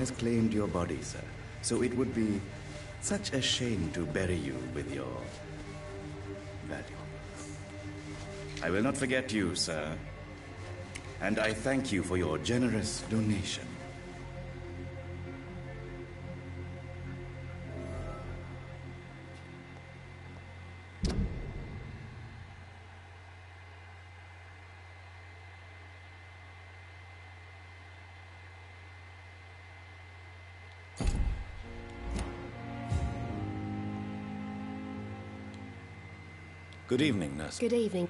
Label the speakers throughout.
Speaker 1: has claimed your body, sir. So it would be such a shame to bury you with your valuables. I will not forget you, sir. And I thank you for your generous donation.
Speaker 2: Good evening, nurse.
Speaker 3: Good evening.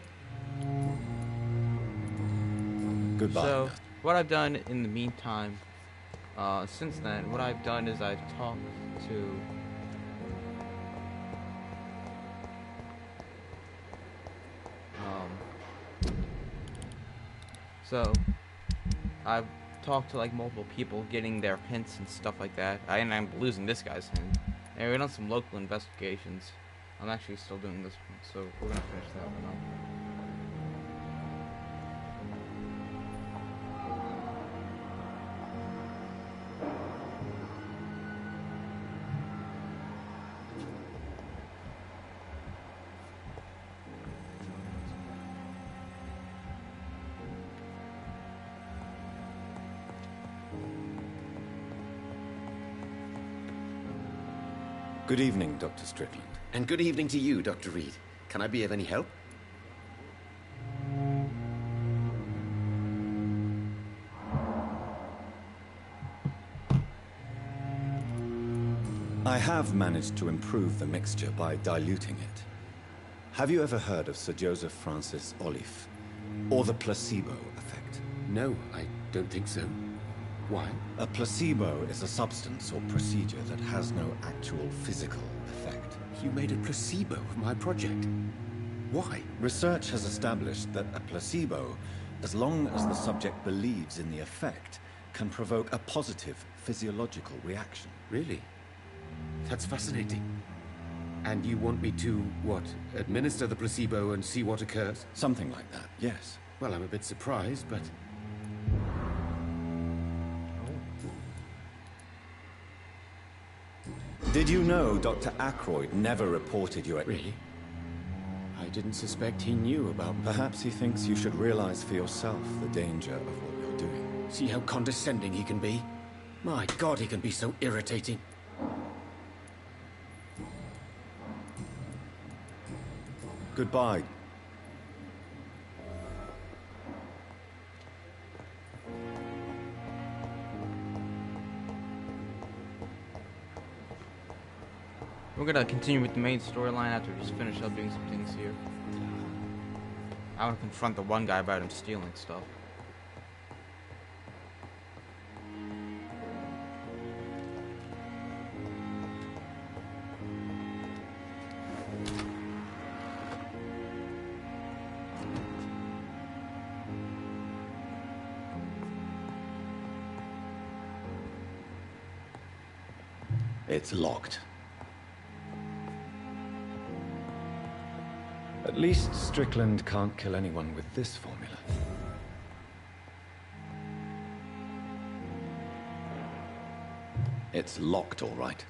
Speaker 2: Goodbye.
Speaker 4: So,
Speaker 2: nurse.
Speaker 4: what I've done in the meantime, since then, what I've done is I've talked to I've talked to like multiple people, getting their hints and stuff like that. And I'm losing this guy's hint. And we've done some local investigations. I'm actually still doing this one, so we're gonna finish that one up.
Speaker 2: Good evening, Dr. Strickland.
Speaker 5: And good evening to you, Dr. Reed. Can I be of any help?
Speaker 2: I have managed to improve the mixture by diluting it. Have you ever heard of Sir Joseph Francis Olive, or the placebo effect?
Speaker 5: No, I don't think so. Why?
Speaker 2: A placebo is a substance or procedure that has no actual physical effect.
Speaker 5: You made a placebo of my project. Why?
Speaker 2: Research has established that a placebo, as long as the subject believes in the effect, can provoke a positive physiological reaction.
Speaker 5: Really? That's fascinating. And you want me to, what, administer the placebo and see what occurs?
Speaker 2: Something like that, yes.
Speaker 5: Well, I'm a bit surprised, but...
Speaker 2: Did you know Dr. Ackroyd never reported you at...
Speaker 5: Really? I didn't suspect he knew about...
Speaker 2: Perhaps he thinks you should realize for yourself the danger of what you're doing.
Speaker 5: See how condescending he can be? My God, he can be so irritating.
Speaker 2: Goodbye.
Speaker 4: We're gonna continue with the main storyline after we just finish up doing some things here. I want to confront the one guy about him stealing stuff.
Speaker 2: It's locked. At least Strickland can't kill anyone with this formula. It's locked, all right.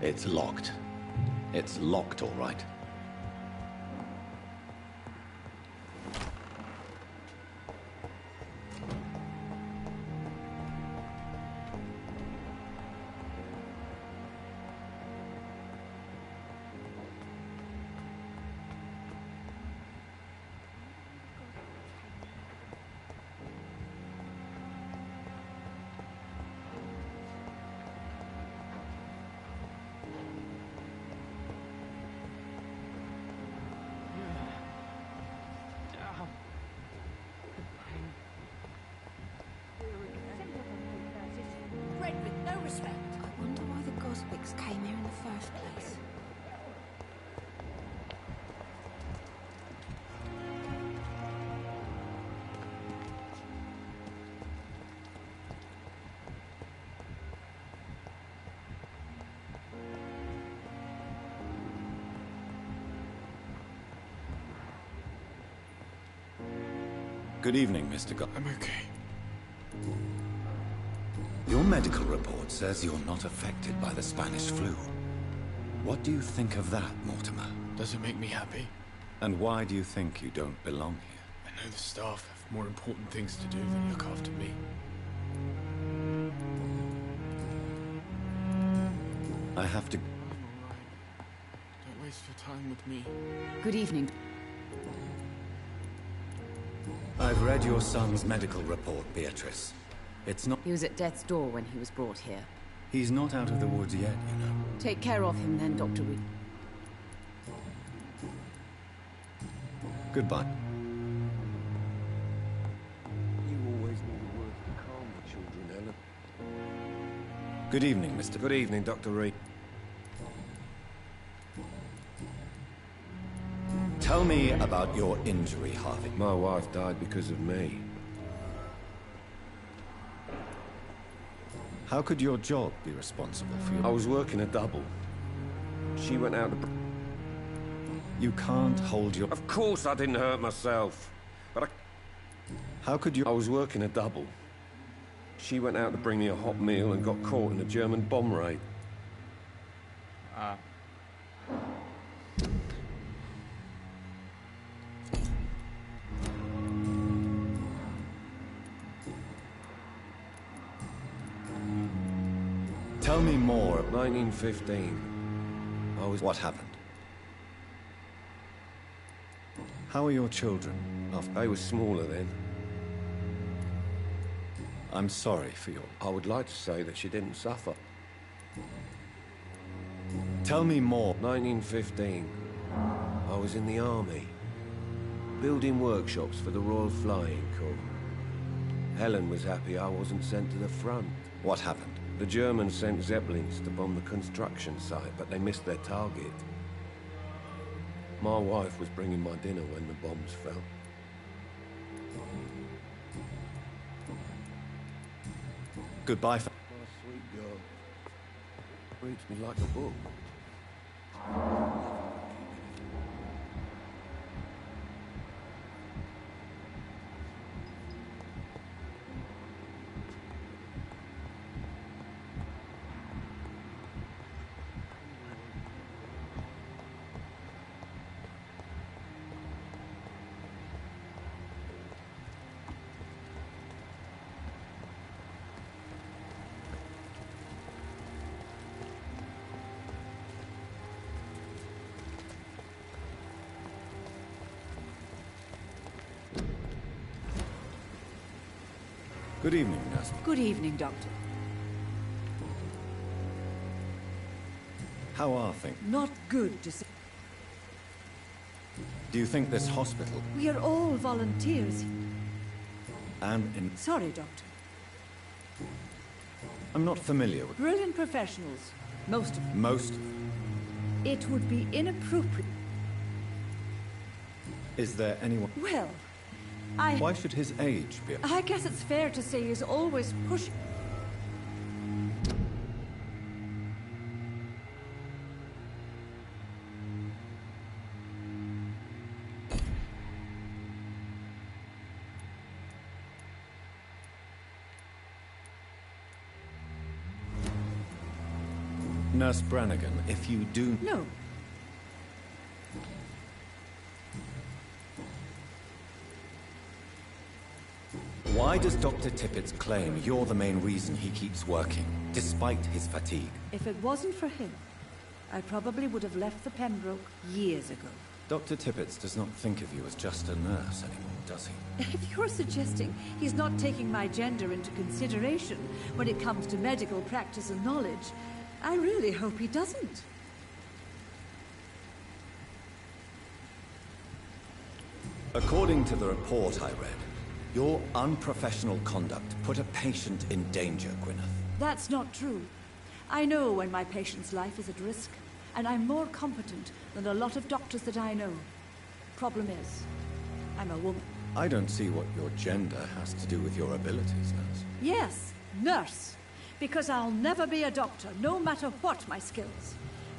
Speaker 2: It's locked. It's locked, all right. Good evening, Mr.
Speaker 3: I'm okay.
Speaker 2: Your medical report says you're not affected by the Spanish flu. What do you think of that, Mortimer?
Speaker 3: Does it make me happy?
Speaker 2: And why do you think you don't belong here?
Speaker 3: I know the staff have more important things to do than look after me.
Speaker 2: I have to...
Speaker 3: I'm alright. Don't waste your time with me.
Speaker 6: Good evening.
Speaker 2: I've read your son's medical report, Beatrice. It's not...
Speaker 6: He was at death's door when he was brought here.
Speaker 2: He's not out of the woods yet, you know.
Speaker 6: Take care of him then, Dr. Reed.
Speaker 2: Goodbye.
Speaker 7: You always know the words to calm the children, Helen.
Speaker 2: Good evening, Mr.
Speaker 7: Good evening, Dr. Reed.
Speaker 2: Tell me about your injury, Harvey.
Speaker 7: My wife died because of me.
Speaker 2: How could your job be responsible for
Speaker 7: I
Speaker 2: your...
Speaker 7: was working a double. She went out to...
Speaker 2: You can't hold your...
Speaker 7: Of course I didn't hurt myself. But
Speaker 2: How could you...
Speaker 7: I was working a double. She went out to bring me a hot meal and got caught in a German bomb raid.
Speaker 2: Tell me more.
Speaker 7: 1915. I was...
Speaker 2: What happened? How are your children?
Speaker 7: They were smaller then.
Speaker 2: I'm sorry for your...
Speaker 7: I would like to say that she didn't suffer.
Speaker 2: Tell me more.
Speaker 7: 1915. I was in the army. Building workshops for the Royal Flying Corps. Helen was happy I wasn't sent to the front.
Speaker 2: What happened?
Speaker 7: The Germans sent Zeppelins to bomb the construction site, but they missed their target. My wife was bringing my dinner when the bombs fell.
Speaker 2: Goodbye.
Speaker 7: My sweet girl. Reads me like a book.
Speaker 2: Good evening, nurse.
Speaker 6: Good evening, Doctor.
Speaker 2: How are things?
Speaker 8: Not good to say.
Speaker 2: Do you think this hospital
Speaker 8: We are all volunteers.
Speaker 2: and in...
Speaker 8: Sorry, Doctor.
Speaker 2: I'm not familiar with
Speaker 8: Brilliant professionals. Most of them.
Speaker 2: most.
Speaker 8: It would be inappropriate.
Speaker 2: Is there anyone...
Speaker 8: Well,
Speaker 2: Why should his age be...
Speaker 8: I guess it's fair to say he's always pushing.
Speaker 2: Nurse Brannigan, if you do...
Speaker 8: No.
Speaker 2: Why does Dr. Tippett's claim you're the main reason he keeps working, despite his fatigue?
Speaker 8: If it wasn't for him, I probably would have left the Pembroke years ago.
Speaker 2: Dr. Tippett does not think of you as just a nurse anymore, does he?
Speaker 8: If you're suggesting he's not taking my gender into consideration when it comes to medical practice and knowledge, I really hope he doesn't.
Speaker 2: According to the report I read, your unprofessional conduct put a patient in danger, Gwyneth.
Speaker 8: That's not true. I know when my patient's life is at risk, and I'm more competent than a lot of doctors that I know. Problem is, I'm a woman.
Speaker 2: I don't see what your gender has to do with your abilities, nurse.
Speaker 8: Yes, nurse. Because I'll never be a doctor, no matter what my skills.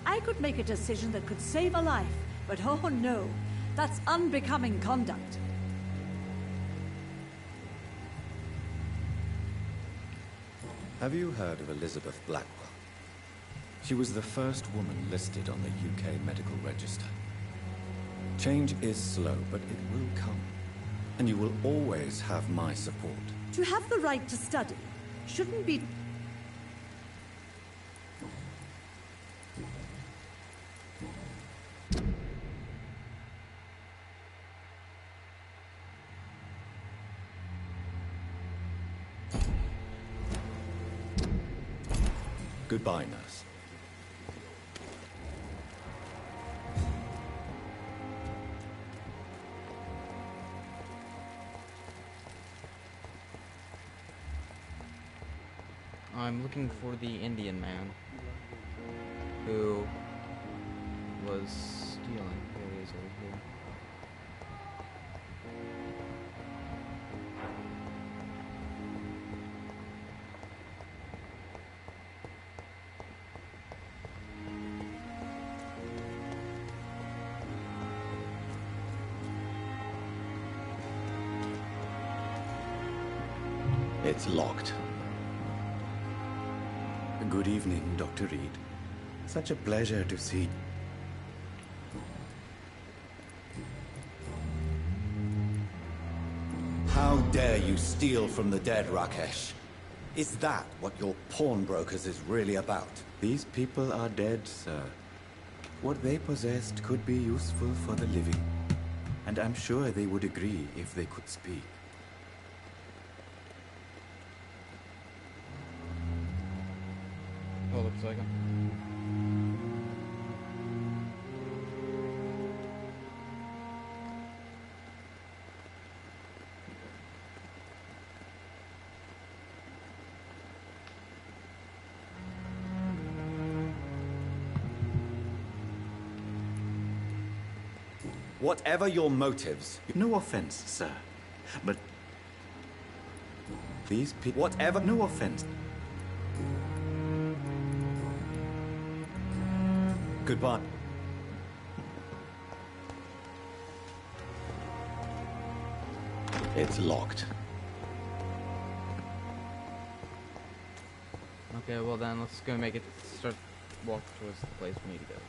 Speaker 8: I could make a decision that could save a life, but oh no, that's unbecoming conduct.
Speaker 2: Have you heard of Elizabeth Blackwell? She was the first woman listed on the UK Medical Register. Change is slow, but it will come. And you will always have my support.
Speaker 8: To have the right to study shouldn't be...
Speaker 2: Goodbye, nurse.
Speaker 4: I'm looking for the Indian man who was stealing. There he is over here.
Speaker 2: It's locked.
Speaker 1: Good evening, Dr. Reed. Such a pleasure to see.
Speaker 2: How dare you steal from the dead, Rakesh? Is that what your pawnbrokers is really about?
Speaker 1: These people are dead, sir. What they possessed could be useful for the living. And I'm sure they would agree if they could speak.
Speaker 4: Hold up a second.
Speaker 2: Whatever your motives,
Speaker 1: No offense, sir. But these people...
Speaker 2: whatever...
Speaker 1: No offense.
Speaker 2: Goodbye. It's locked.
Speaker 4: Okay, well then let's go make it start walk towards the place we need to go.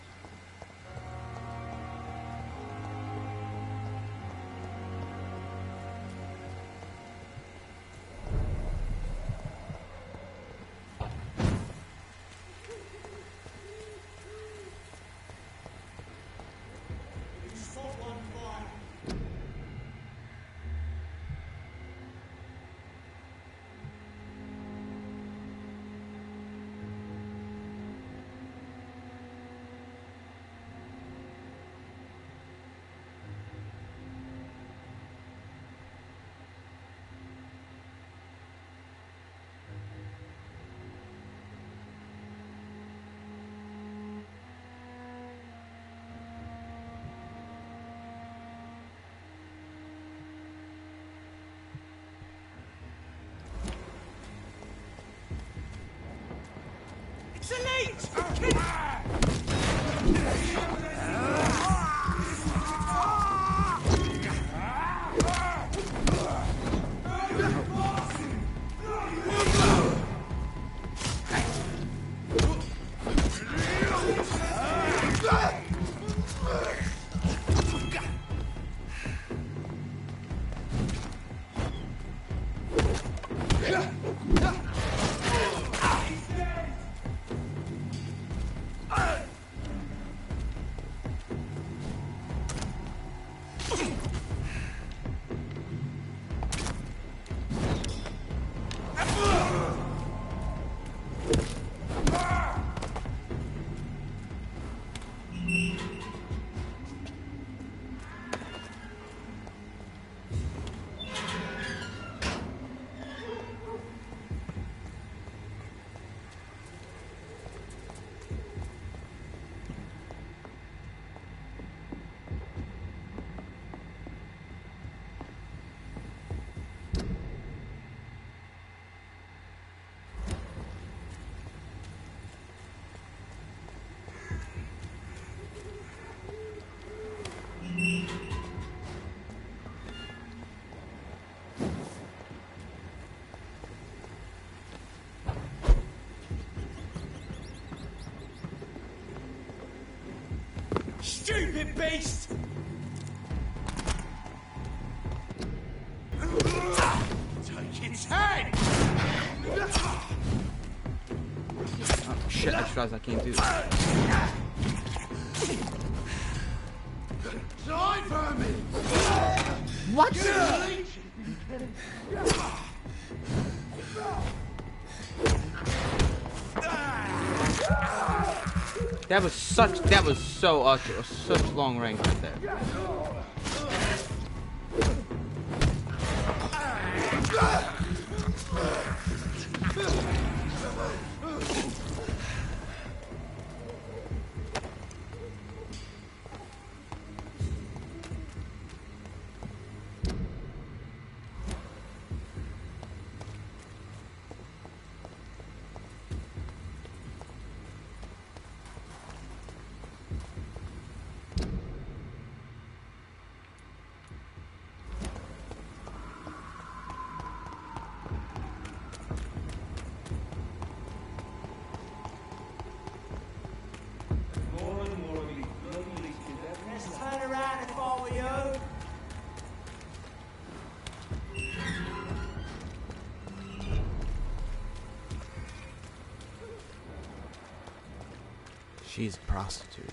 Speaker 9: stupid beast! Take its head!
Speaker 4: Oh shit, I just realized I can't do that.
Speaker 9: Die, vermin!
Speaker 4: What? That was such long range right there. She's a prostitute.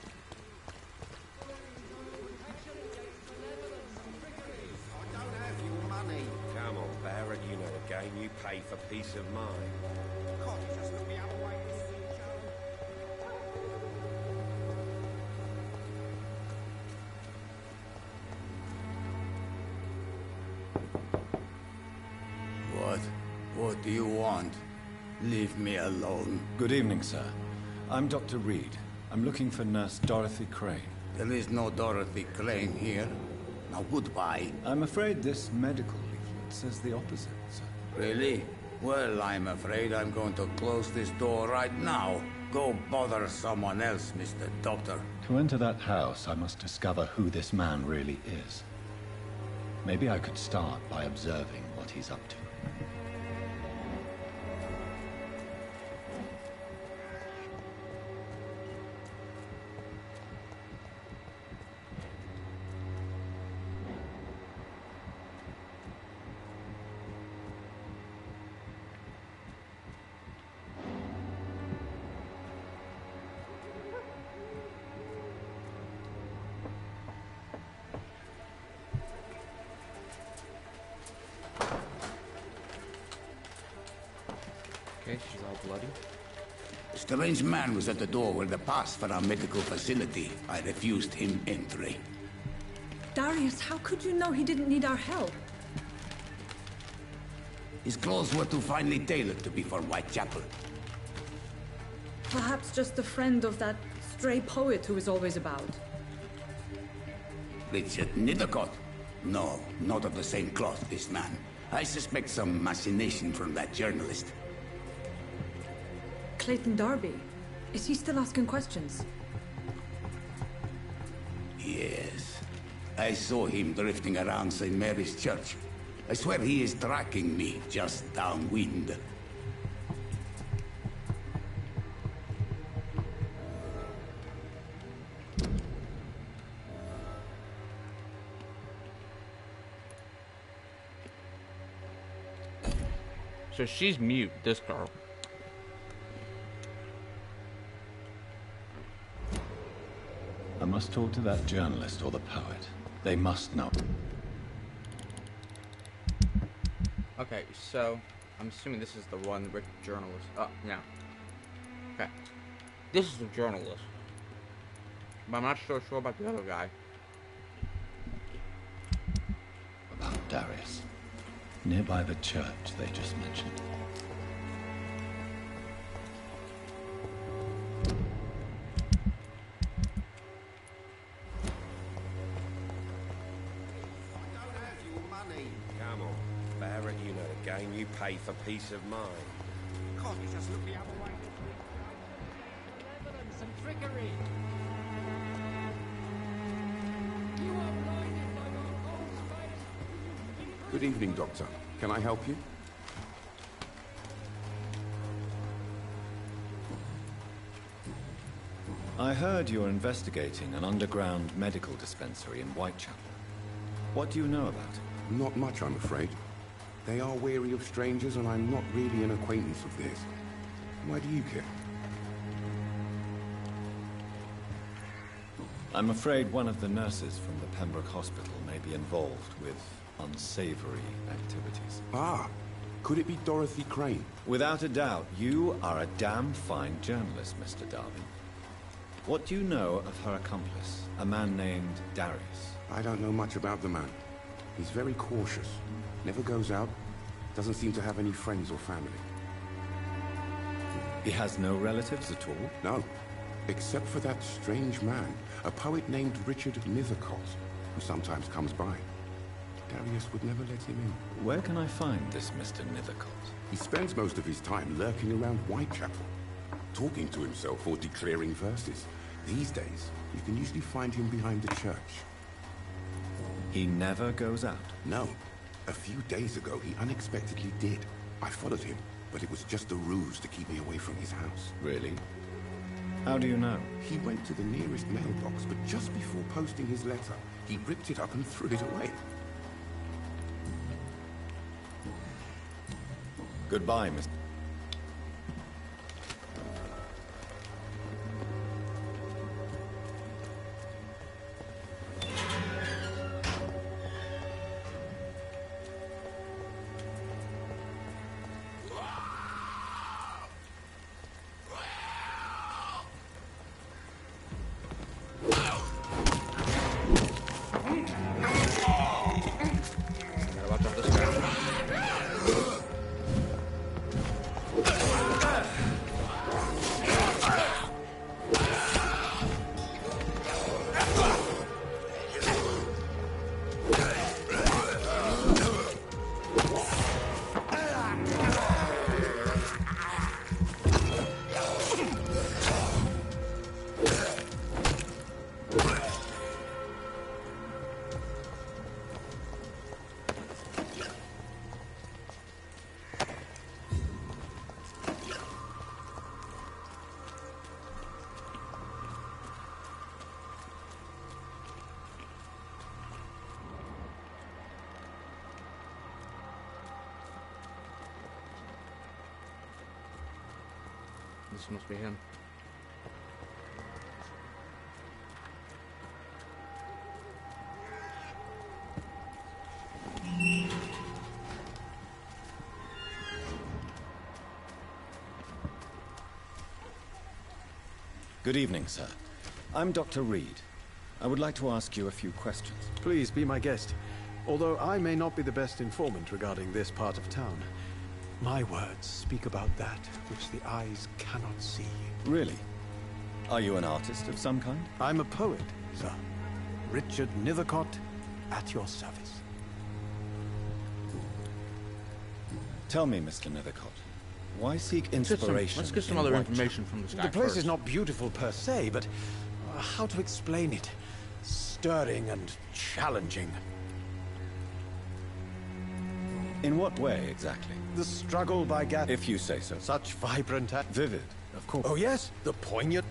Speaker 7: Come on, Barrett, you know the game. You pay for peace of mind.
Speaker 9: What do you want? Leave me alone.
Speaker 2: Good evening, sir. I'm Dr. Reed. I'm looking for Nurse Dorothy Crane.
Speaker 9: There is no Dorothy Crane here. Now goodbye.
Speaker 2: I'm afraid this medical leaflet says the opposite, sir.
Speaker 9: Really? Well, I'm afraid I'm going to close this door right now. Go bother someone else, Mr. Doctor.
Speaker 2: To enter that house, I must discover who this man really is. Maybe I could start by observing what he's up to.
Speaker 4: Okay, she's all bloody.
Speaker 9: A strange man was at the door with the pass for our medical facility. I refused him entry.
Speaker 8: Darius, how could you know he didn't need our help?
Speaker 9: His clothes were too finely tailored to be for Whitechapel.
Speaker 8: Perhaps just a friend of that stray poet who is always about.
Speaker 9: Richard Nithercott? No, not of the same cloth, this man. I suspect some machination from that journalist.
Speaker 8: Clayton Darby. Is he still asking questions?
Speaker 9: Yes. I saw him drifting around St. Mary's Church. I swear he is tracking me just downwind.
Speaker 4: So she's mute, this girl.
Speaker 2: I must talk to that journalist or the poet. They must know.
Speaker 4: Okay, so I'm assuming this is the one with journalist. Oh, no. Okay. This is the journalist. But I'm not so sure about the other guy.
Speaker 2: About Darius. Nearby the church they just mentioned.
Speaker 7: Come on, Barrett, you know the game. You pay for peace of mind.
Speaker 9: God, you just look the other way.
Speaker 10: Evidence and trickery.
Speaker 11: Good evening, Doctor. Can I help you?
Speaker 2: I heard you're investigating an underground medical dispensary in Whitechapel. What do you know about it?
Speaker 11: Not much, I'm afraid. They are wary of strangers, and I'm not really an acquaintance of theirs. Why do you care?
Speaker 2: I'm afraid one of the nurses from the Pembroke Hospital may be involved with unsavory activities.
Speaker 11: Ah, could it be Dorothy Crane?
Speaker 2: Without a doubt, you are a damn fine journalist, Mr. Darwin. What do you know of her accomplice, a man named Darius?
Speaker 11: I don't know much about the man. He's very cautious. Never goes out. Doesn't seem to have any friends or family.
Speaker 2: He has no relatives at all?
Speaker 11: No. Except for that strange man, a poet named Richard Nethercott, who sometimes comes by. Darius would never let him in.
Speaker 2: Where can I find this Mr. Nethercott?
Speaker 11: He spends most of his time lurking around Whitechapel, talking to himself or declaring verses. These days, you can usually find him behind the church.
Speaker 2: He never goes out?
Speaker 11: No. A few days ago, he unexpectedly did. I followed him, but it was just a ruse to keep me away from his house.
Speaker 2: Really? How do you know?
Speaker 11: He went to the nearest mailbox, but just before posting his letter, he ripped it up and threw it away.
Speaker 2: Goodbye, Mr.
Speaker 4: This must be him.
Speaker 2: Good evening, sir. I'm Dr. Reed. I would like to ask you a few questions.
Speaker 3: Please be my guest. Although I may not be the best informant regarding this part of town, my words speak about that which the eyes cannot see.
Speaker 2: Really? Are you an artist of some kind?
Speaker 3: I'm a poet, sir. Richard Nethercott, at your service.
Speaker 2: Tell me, Mr. Nethercott, why seek inspiration?
Speaker 4: Let's get some other information from this guy.
Speaker 3: The place
Speaker 4: first.
Speaker 3: is not beautiful per se, but how to explain it? Stirring and challenging.
Speaker 2: In what way, exactly?
Speaker 3: The struggle by
Speaker 2: If you say so.
Speaker 3: such vibrant and
Speaker 2: Vivid, of course.
Speaker 3: oh yes, the poignant.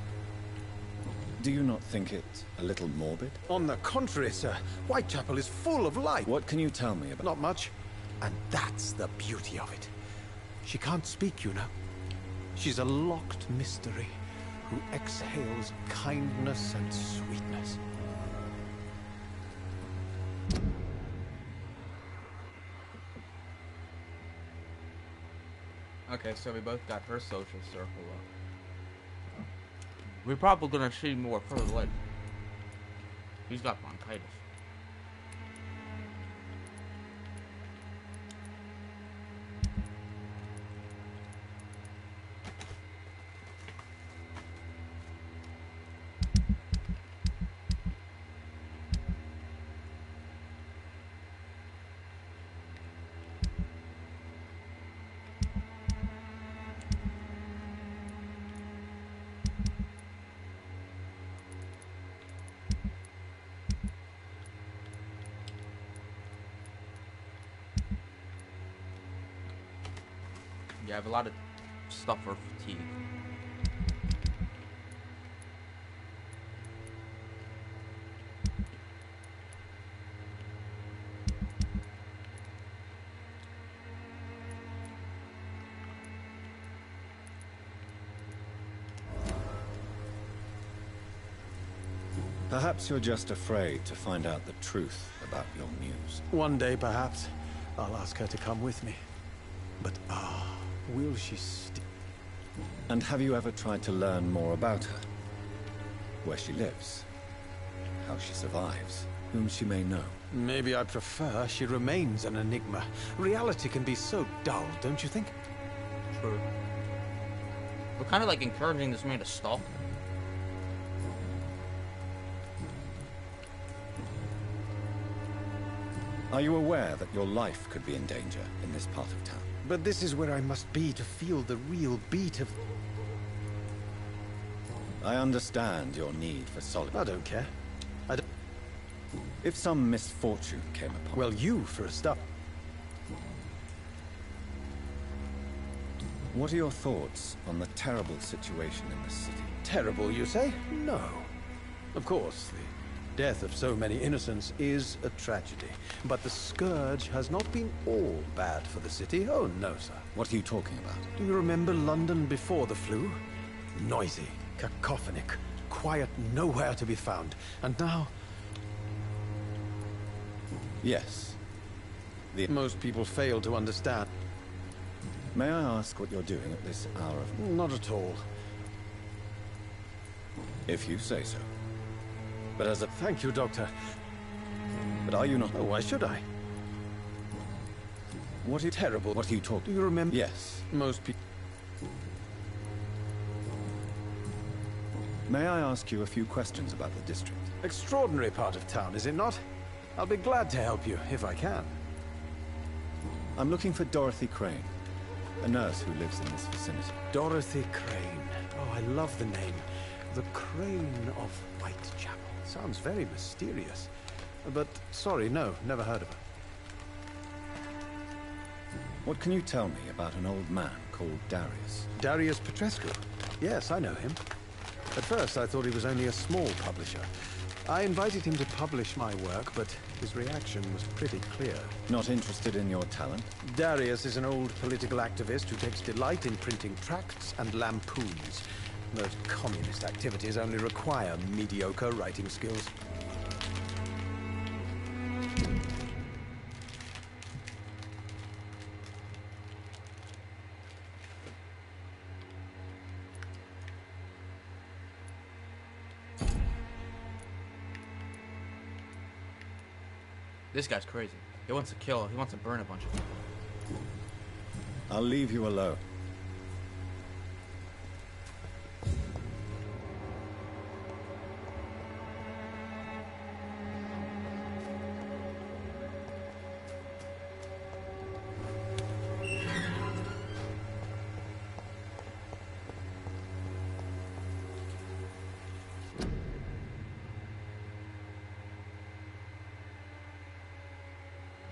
Speaker 2: Do you not think it a little morbid?
Speaker 3: On the contrary, sir, Whitechapel is full of life.
Speaker 2: What can you tell me about...
Speaker 3: Not much, and that's the beauty of it. She can't speak, you know. She's a locked mystery who exhales kindness and sweetness.
Speaker 4: Okay, so we both got her social circle up. We're probably gonna see more further later. He's got bronchitis. Yeah, I have a lot of stuff for fatigue.
Speaker 2: Perhaps you're just afraid to find out the truth about your muse.
Speaker 3: One day, perhaps, I'll ask her to come with me. But, will she
Speaker 2: And have you ever tried to learn more about her? Where she lives? How she survives? Whom she may know?
Speaker 3: Maybe I prefer she remains an enigma. Reality can be so dull, don't you think?
Speaker 4: True. We're kind of like encouraging this man to stalk her.
Speaker 2: Are you aware that your life could be in danger in this part of town?
Speaker 3: But this is where I must be to feel the real beat of...
Speaker 2: I understand your need for solitude.
Speaker 3: I don't care.
Speaker 2: If some misfortune came upon...
Speaker 3: Well, you, for a start.
Speaker 2: What are your thoughts on the terrible situation in the city?
Speaker 3: Terrible, you say? No. Of course, the death of so many innocents is a tragedy. But the scourge has not been all bad for the city. Oh, no, sir.
Speaker 2: What are you talking about?
Speaker 3: Do you remember London before the flu? Noisy, cacophonic, quiet, nowhere to be found. And now...
Speaker 2: Yes.
Speaker 3: Most people fail to understand.
Speaker 2: May I ask what you're doing at this hour of...
Speaker 3: Not at all.
Speaker 2: If you say so. But as a...
Speaker 3: Thank you, Doctor.
Speaker 2: But are you not...
Speaker 3: Oh, why should I?
Speaker 2: What are you...
Speaker 3: Terrible.
Speaker 2: What are you talking...
Speaker 3: Do you remember...
Speaker 2: Yes.
Speaker 3: Most people...
Speaker 2: May I ask you a few questions about the district?
Speaker 3: Extraordinary part of town, is it not? I'll be glad to help you, if I can.
Speaker 2: I'm looking for Dorothy Crane, a nurse who lives in this vicinity.
Speaker 3: Dorothy Crane. Oh, I love the name. The Crane of Whitechapel. Sounds very mysterious. But, sorry, no, never heard of her.
Speaker 2: What can you tell me about an old man called Darius?
Speaker 3: Darius Petrescu. Yes, I know him. At first, I thought he was only a small publisher. I invited him to publish my work, but his reaction was pretty clear.
Speaker 2: Not interested in your talent?
Speaker 3: Darius is an old political activist who takes delight in printing tracts and lampoons. Those communist activities only require mediocre writing skills.
Speaker 4: This guy's crazy. He wants to kill. He wants to burn a bunch of people.
Speaker 2: I'll leave you alone.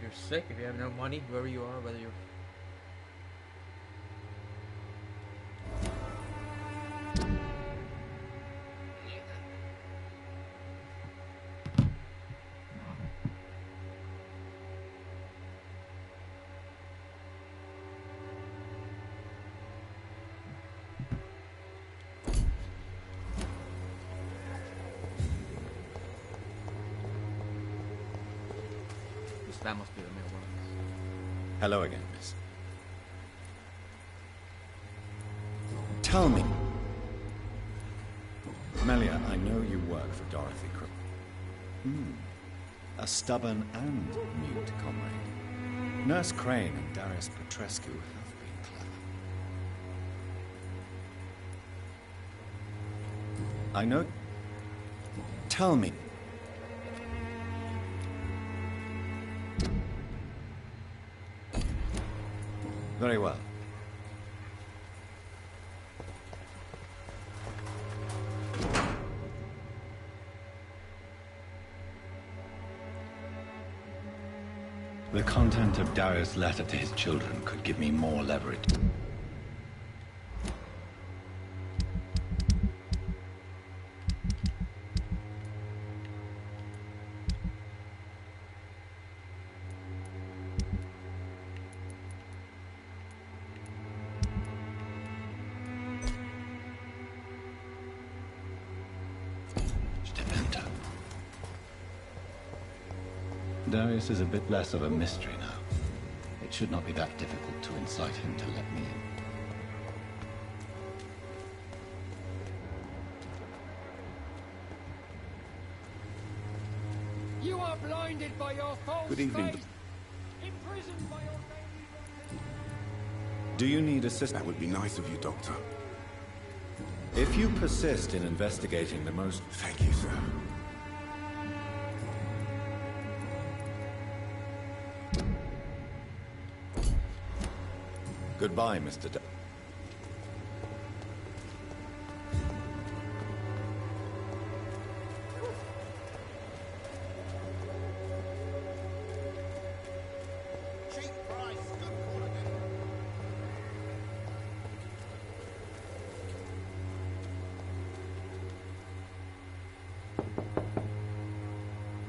Speaker 4: You're sick if you have no money, whoever you are, whether you're... That must be the mail one.
Speaker 2: Hello again, miss. Tell me. Melia, I know you work for Dorothy Crane. A stubborn and mute comrade. Nurse Crane and Darius Petrescu have been clever. I know... Tell me. Very well.
Speaker 10: The content of Darius' letter to his children could give me more leverage. Enter. Darius is a bit less of a mystery now. It should not be that difficult to incite him to let me in.
Speaker 12: You are blinded by your false
Speaker 1: Good evening.
Speaker 12: faith, imprisoned by your...
Speaker 2: Do you need assistance?
Speaker 11: That would be nice of you, Doctor.
Speaker 2: If you persist in investigating the most...
Speaker 11: Thank you, sir.
Speaker 2: Goodbye, Mr.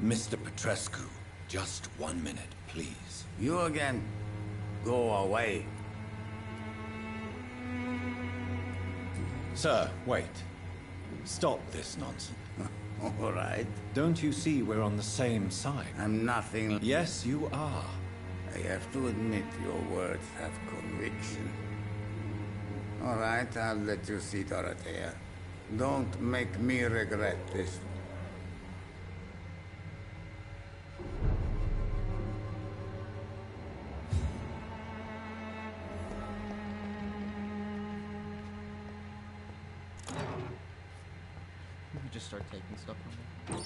Speaker 2: Mr. Petrescu, just 1 minute, please.
Speaker 9: You again? Go away.
Speaker 2: Sir, wait. Stop this nonsense.
Speaker 9: All right.
Speaker 2: Don't you see we're on the same side?
Speaker 9: I'm nothing...
Speaker 2: Yes, you are.
Speaker 9: I have to admit your words have conviction. All right, I'll let you see Dorothea. Don't make me regret this.
Speaker 4: You just start taking stuff from me.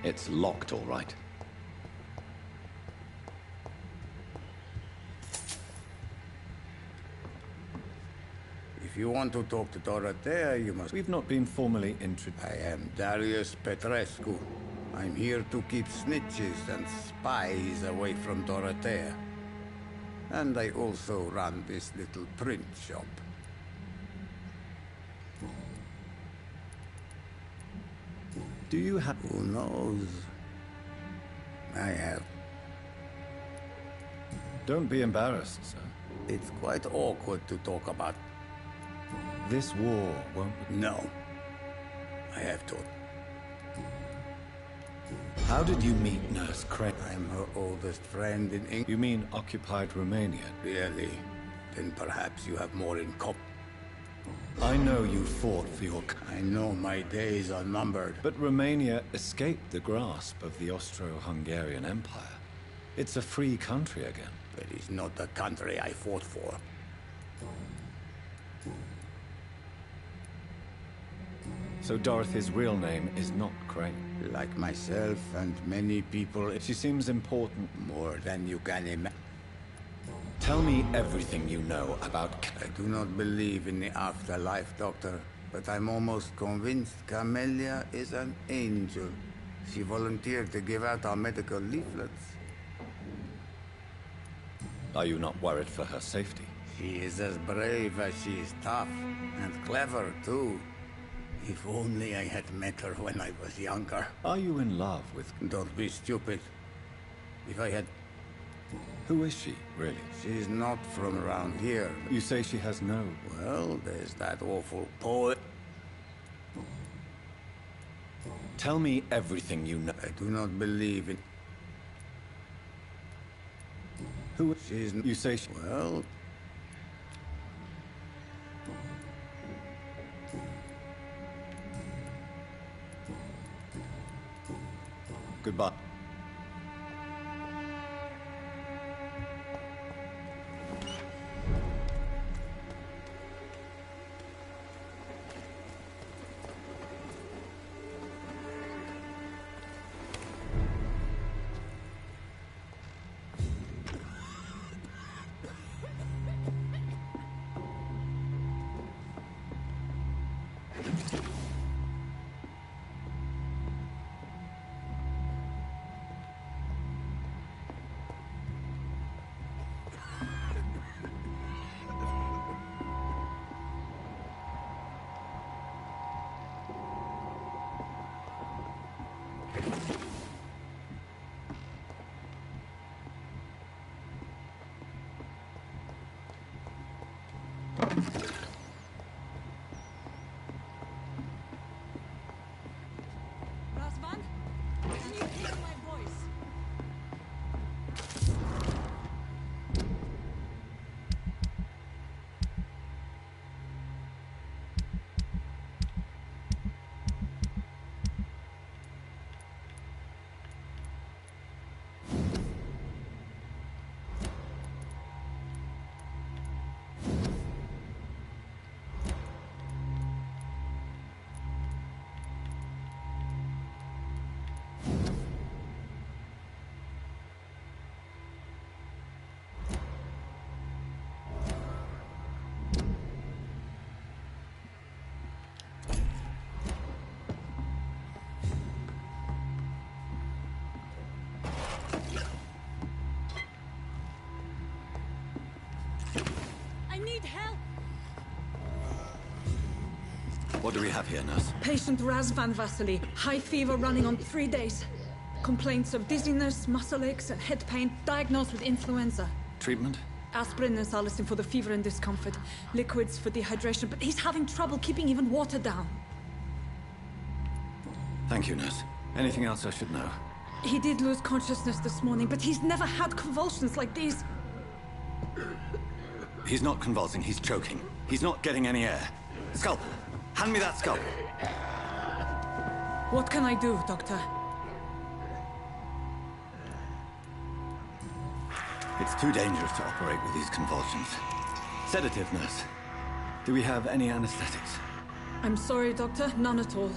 Speaker 2: It's locked, all right.
Speaker 9: If you want to talk to Dorothea, you must...
Speaker 2: We've not been formally introduced.
Speaker 9: I am Darius Petrescu. I'm here to keep snitches and spies away from Dorothea. And I also run this little print shop.
Speaker 2: Do you have...
Speaker 9: Who knows? I have.
Speaker 2: Don't be embarrassed, sir.
Speaker 9: It's quite awkward to talk about.
Speaker 2: This war won't...
Speaker 9: No. I have to.
Speaker 2: How did you meet Nurse Crane?
Speaker 9: I'm her oldest friend in England.
Speaker 2: You mean occupied Romania?
Speaker 9: Really? Then perhaps you have more in common.
Speaker 2: I know you fought for your...
Speaker 9: I know my days are numbered.
Speaker 2: But Romania escaped the grasp of the Austro-Hungarian Empire. It's a free country again.
Speaker 9: But it's not the country I fought for.
Speaker 2: So Dorothy's real name is not Crane.
Speaker 9: Like myself and many people...
Speaker 2: She seems important.
Speaker 9: More than you can imagine.
Speaker 2: Tell me everything you know about...
Speaker 9: I do not believe in the afterlife, Doctor. But I'm almost convinced Camellia is an angel. She volunteered to give out our medical leaflets.
Speaker 2: Are you not worried for her safety?
Speaker 9: She is as brave as she is tough. And clever, too. If only I had met her when I was younger.
Speaker 2: Are you in love with...
Speaker 9: Don't be stupid. If I had...
Speaker 2: Who is she, really?
Speaker 9: She's not from around here.
Speaker 2: You say she has no...
Speaker 9: Well, there's that awful poet.
Speaker 2: Tell me everything you know.
Speaker 9: I do not believe in...
Speaker 2: Who...
Speaker 9: She's...
Speaker 2: You say she...
Speaker 9: Well...
Speaker 2: Goodbye.
Speaker 8: Razvan, can you hear my voice? I need help!
Speaker 2: What do we have here, nurse?
Speaker 8: Patient Razvan Vasily. High fever running on 3 days. Complaints of dizziness, muscle aches, and head pain. Diagnosed with influenza.
Speaker 2: Treatment?
Speaker 8: Aspirin and salicin for the fever and discomfort. Liquids for dehydration, but he's having trouble keeping even water down.
Speaker 2: Thank you, nurse. Anything else I should know?
Speaker 8: He did lose consciousness this morning, but he's never had convulsions like these.
Speaker 2: He's not convulsing, he's choking. He's not getting any air. Scalpel! Hand me that scalpel!
Speaker 8: What can I do, Doctor?
Speaker 2: It's too dangerous to operate with these convulsions. Sedative, nurse. Do we have any anesthetics?
Speaker 8: I'm sorry, Doctor. None at all.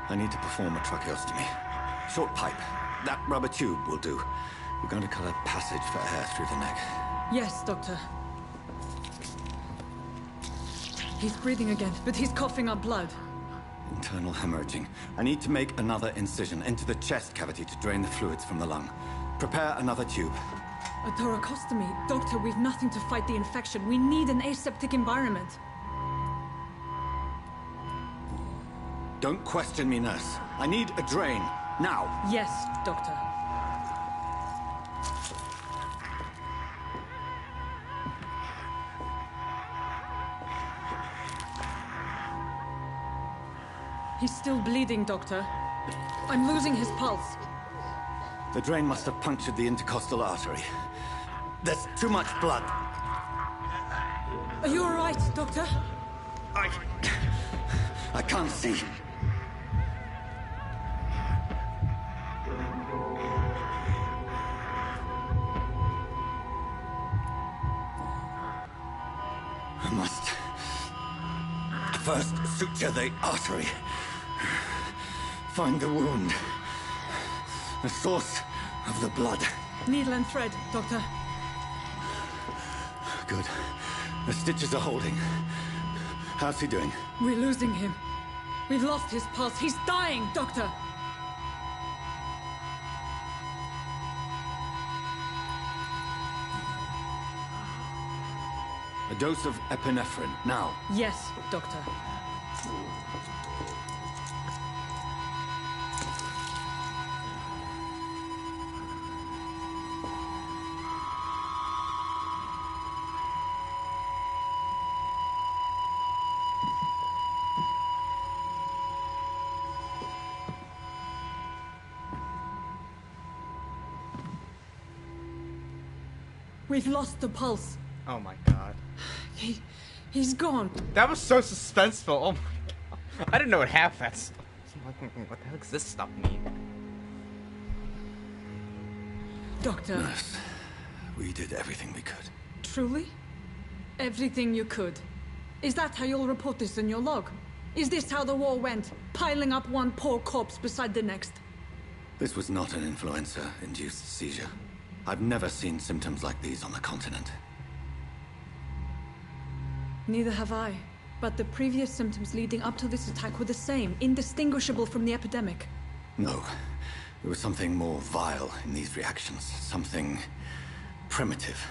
Speaker 2: I need to perform a tracheostomy. Short pipe. That rubber tube will do. We're going to cut a passage for air through the neck.
Speaker 8: Yes, Doctor. He's breathing again, but he's coughing up blood.
Speaker 2: Internal hemorrhaging. I need to make another incision into the chest cavity to drain the fluids from the lung. Prepare another tube.
Speaker 8: A thoracostomy. Doctor, we've nothing to fight the infection. We need an aseptic environment.
Speaker 2: Don't question me, nurse. I need a drain. Now.
Speaker 8: Yes, Doctor. He's still bleeding, Doctor. I'm losing his pulse.
Speaker 2: The drain must have punctured the intercostal artery. There's too much blood.
Speaker 8: Are you all right, Doctor?
Speaker 2: I can't see. I must first suture the artery. Find the wound. The source of the blood.
Speaker 8: Needle and thread, Doctor.
Speaker 2: Good. The stitches are holding. How's he doing?
Speaker 8: We're losing him. We've lost his pulse. He's dying, Doctor.
Speaker 2: A dose of epinephrine, now.
Speaker 8: Yes, Doctor. We've lost the pulse.
Speaker 4: Oh my god.
Speaker 8: He's gone.
Speaker 4: That was so suspenseful. Oh my god. I didn't know what half that stuff. What the hell does this stuff mean?
Speaker 8: Doctor.
Speaker 2: Nurse, we did everything we could.
Speaker 8: Truly? Everything you could. Is that how you'll report this in your log? Is this how the war went? Piling up one poor corpse beside the next?
Speaker 2: This was not an influenza-induced seizure. I've never seen symptoms like these on the continent.
Speaker 8: Neither have I. But the previous symptoms leading up to this attack were the same, indistinguishable from the epidemic.
Speaker 2: No. There was something more vile in these reactions. Something primitive.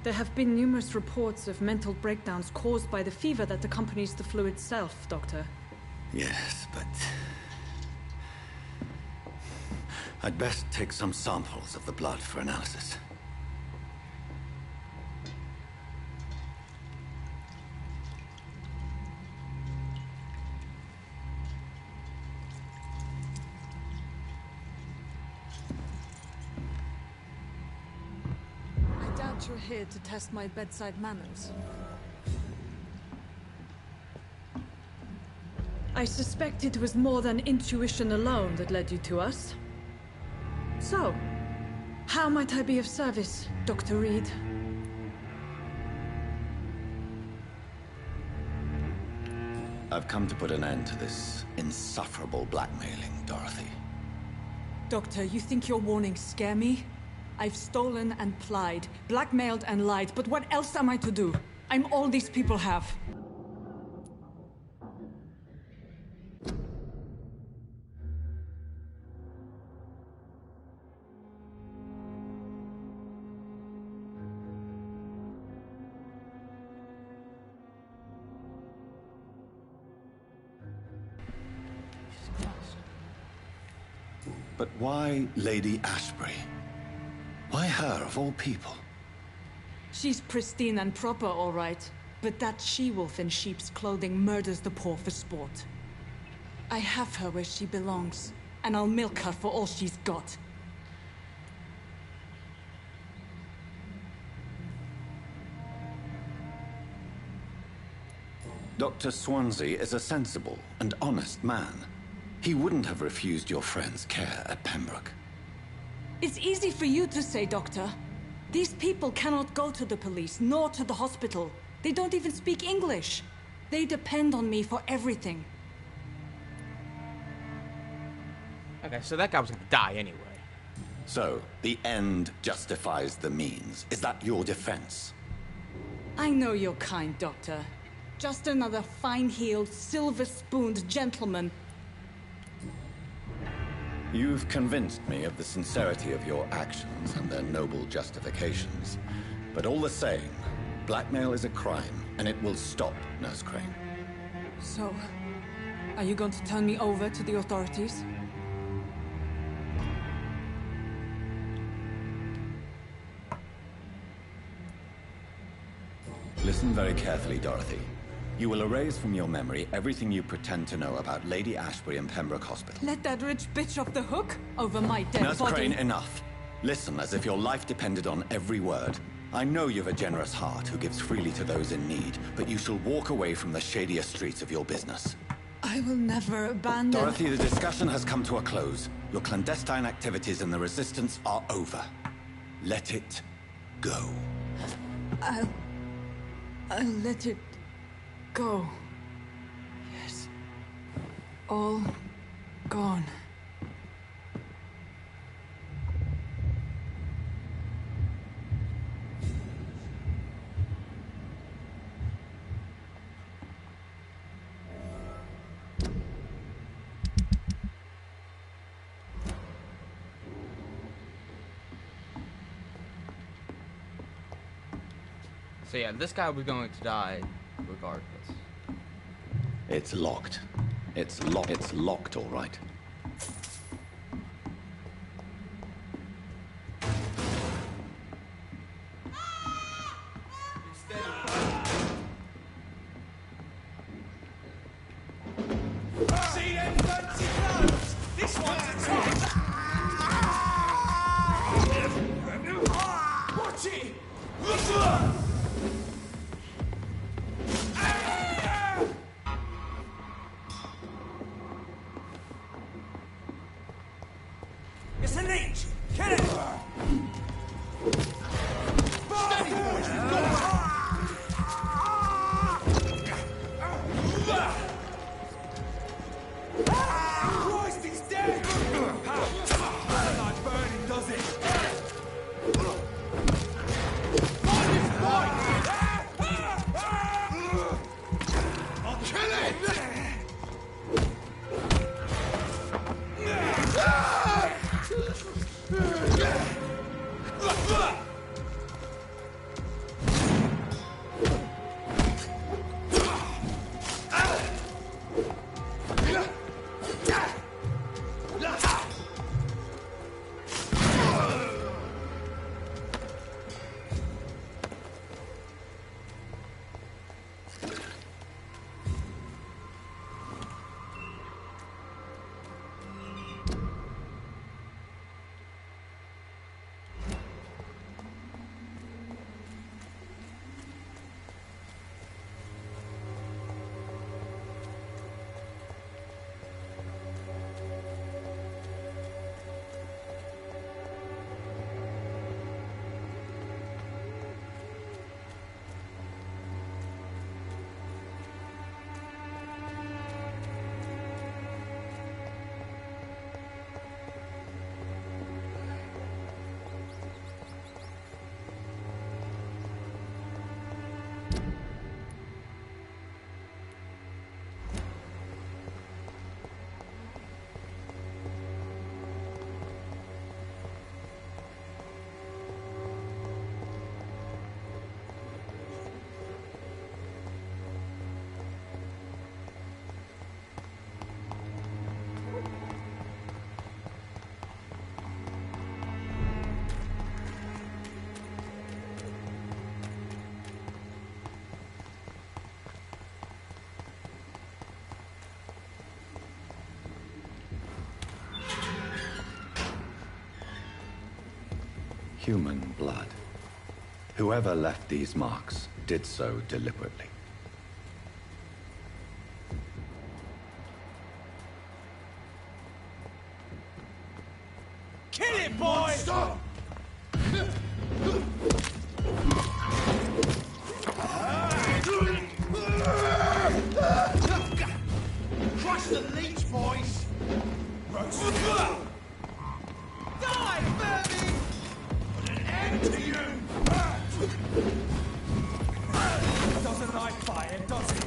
Speaker 13: There have been numerous reports of mental breakdowns caused by the fever that accompanies the flu itself, Doctor.
Speaker 2: Yes, but... I'd best take some samples of the blood for analysis.
Speaker 13: I doubt you're here to test my bedside manners. I suspect it was more than intuition alone that led you to us. So, how might I be of service, Dr. Reed?
Speaker 2: I've come to put an end to this insufferable blackmailing, Dorothy.
Speaker 13: Doctor, you think your warnings scare me? I've stolen and plied, blackmailed and lied, but what else am I to do? I'm all these people have.
Speaker 2: But why Lady Ashbury? Why her, of all people?
Speaker 13: She's pristine and proper, all right. But that she-wolf in sheep's clothing murders the poor for sport. I have her where she belongs, and I'll milk her for all she's got.
Speaker 2: Dr. Swansea is a sensible and honest man. He wouldn't have refused your friend's care at Pembroke.
Speaker 13: It's easy for you to say, Doctor. These people cannot go to the police, nor to the hospital. They don't even speak English. They depend on me for everything.
Speaker 4: Okay, so that guy was gonna die anyway.
Speaker 2: So, the end justifies the means. Is that your defense?
Speaker 13: I know you're kind, Doctor. Just another fine-heeled, silver-spooned gentleman.
Speaker 2: You've convinced me of the sincerity of your actions and their noble justifications. But all the same, blackmail is a crime, and it will stop, Nurse Crane.
Speaker 13: So, are you going to turn me over to the authorities?
Speaker 2: Listen very carefully, Dorothy. You will erase from your memory everything you pretend to know about Lady Ashbury and Pembroke Hospital.
Speaker 13: Let that rich bitch off the hook over my dead
Speaker 2: Nurse
Speaker 13: body.
Speaker 2: Crane, enough. Listen as if your life depended on every word. I know you've a generous heart who gives freely to those in need, but you shall walk away from the shadier streets of your business.
Speaker 13: I will never abandon...
Speaker 2: Dorothy, the discussion has come to a close. Your clandestine activities in the Resistance are over. Let it go.
Speaker 13: I'll let it go. Yes. All gone.
Speaker 4: So yeah, this guy was going to die regardless.
Speaker 2: It's locked. It's locked. It's locked, all right.
Speaker 12: See them fancy clothes? This one's a top! Watch it!
Speaker 10: Human blood. Whoever left these marks did so deliberately.
Speaker 12: Kill it, boy! Stop! Crush the leech, boys! Die, baby! Put an end to you! Doesn't like fire, does it?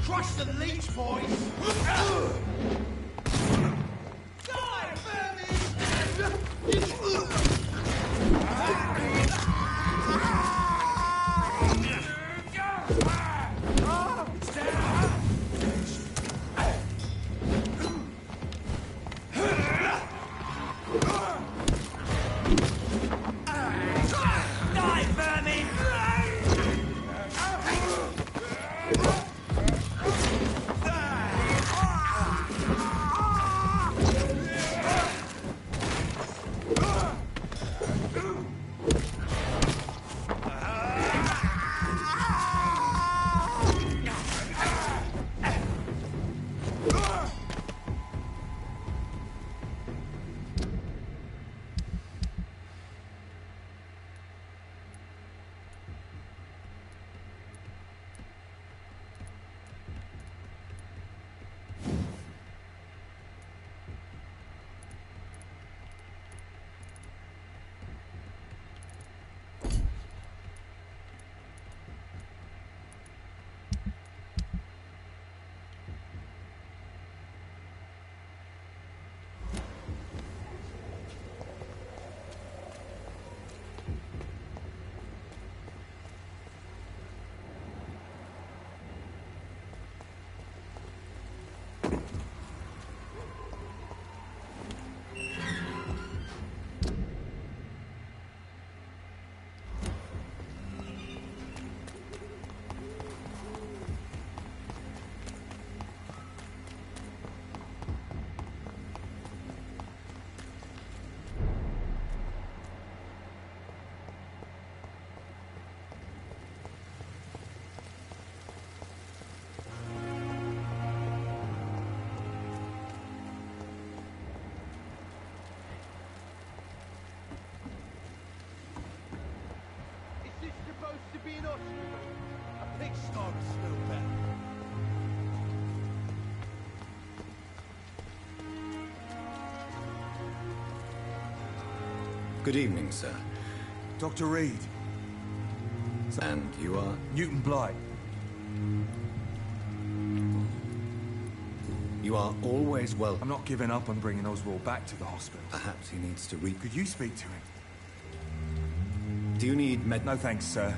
Speaker 12: Crush the leech, boys! Die,
Speaker 14: To be an hospital. A pigsty would smell better.
Speaker 2: Good evening, sir.
Speaker 15: Dr. Reed.
Speaker 2: And you are?
Speaker 15: Newton Blight.
Speaker 2: You are always welcome.
Speaker 15: I'm not giving up on bringing Oswald back to the hospital.
Speaker 2: Perhaps he needs to read.
Speaker 15: Could you speak to him?
Speaker 2: Do you need med...
Speaker 15: No thanks, sir.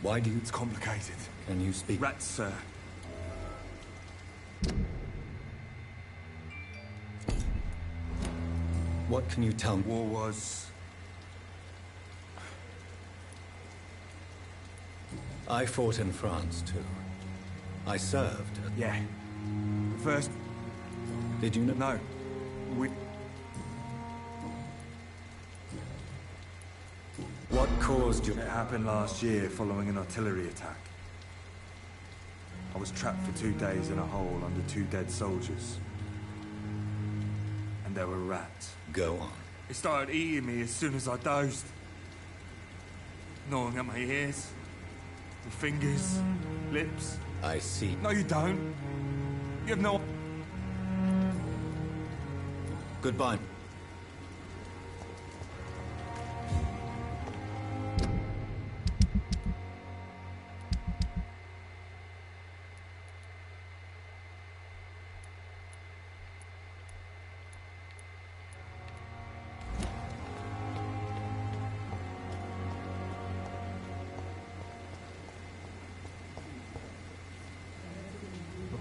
Speaker 2: Why do you...
Speaker 15: It's complicated.
Speaker 2: Can you speak?
Speaker 15: Rats, sir.
Speaker 2: What can you tell me?
Speaker 15: War was...
Speaker 2: I fought in France, too. I served at...
Speaker 15: Yeah. First...
Speaker 2: Did you know?
Speaker 15: No. We...
Speaker 2: What caused you...
Speaker 15: It happened last year following an artillery attack. I was trapped for 2 days in a hole under 2 dead soldiers. And there were rats.
Speaker 2: Go on.
Speaker 15: It started eating me as soon as I dozed. Gnawing at my ears, my fingers, lips.
Speaker 2: I see.
Speaker 15: No, you don't. You have no...
Speaker 2: Goodbye.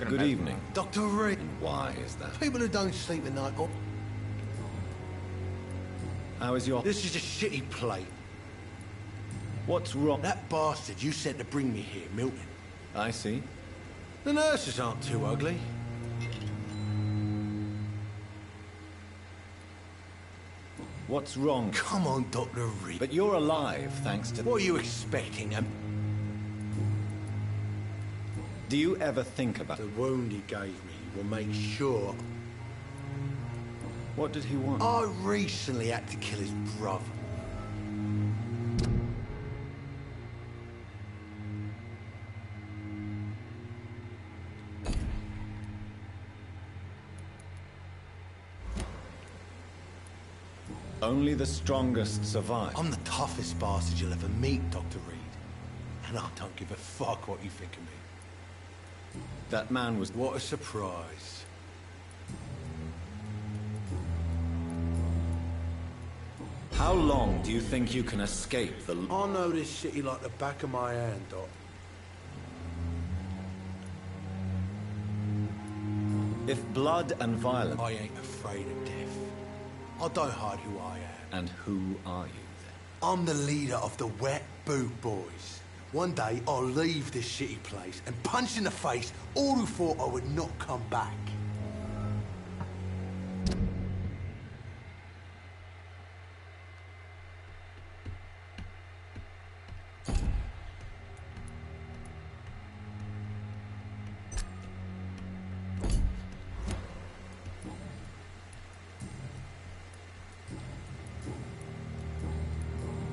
Speaker 2: Good evening.
Speaker 3: Dr. Reed.
Speaker 2: And why is that?
Speaker 3: People who don't sleep at night... Oh.
Speaker 2: How is your...
Speaker 3: This is a shitty plate.
Speaker 2: What's wrong?
Speaker 3: That bastard you sent to bring me here, Milton.
Speaker 2: I see.
Speaker 3: The nurses aren't too ugly.
Speaker 2: What's wrong?
Speaker 3: Come on, Dr. Reed.
Speaker 2: But you're alive, thanks to...
Speaker 3: What are you expecting?
Speaker 2: Do you ever think about...
Speaker 3: The wound he gave me will make sure...
Speaker 2: What did he want?
Speaker 3: I recently had to kill his brother.
Speaker 2: Only the strongest survive.
Speaker 3: I'm the toughest bastard you'll ever meet, Dr. Reed. And I don't give a fuck what you think of me.
Speaker 2: That man was...
Speaker 3: What a surprise.
Speaker 2: How long do you think you can escape the...
Speaker 3: I know this city like the back of my hand, Doc.
Speaker 2: If blood and violence...
Speaker 3: I ain't afraid of death. I don't hide who I am.
Speaker 2: And who are you, then?
Speaker 3: I'm the leader of the Wet Boot Boys. One day, I'll leave this shitty place and punch in the face all who thought I would not come back.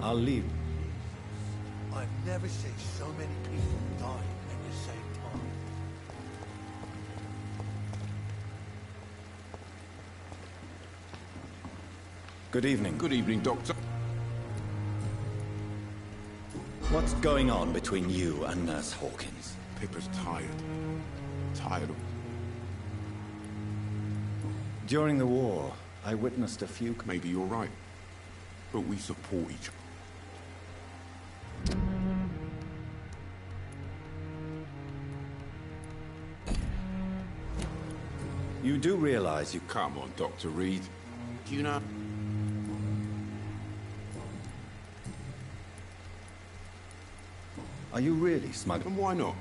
Speaker 2: I'll leave.
Speaker 3: I've never seen so many people die at the same time.
Speaker 2: Good evening.
Speaker 11: Good evening, Doctor.
Speaker 2: What's going on between you and Nurse Hawkins?
Speaker 11: Pippa's tired. Tired of...
Speaker 2: During the war, I witnessed a few...
Speaker 11: Maybe you're right. But we support each other.
Speaker 2: You do realize you...
Speaker 11: Come on, Dr. Reed. Do you know...
Speaker 2: Are you really smug?
Speaker 11: And why not?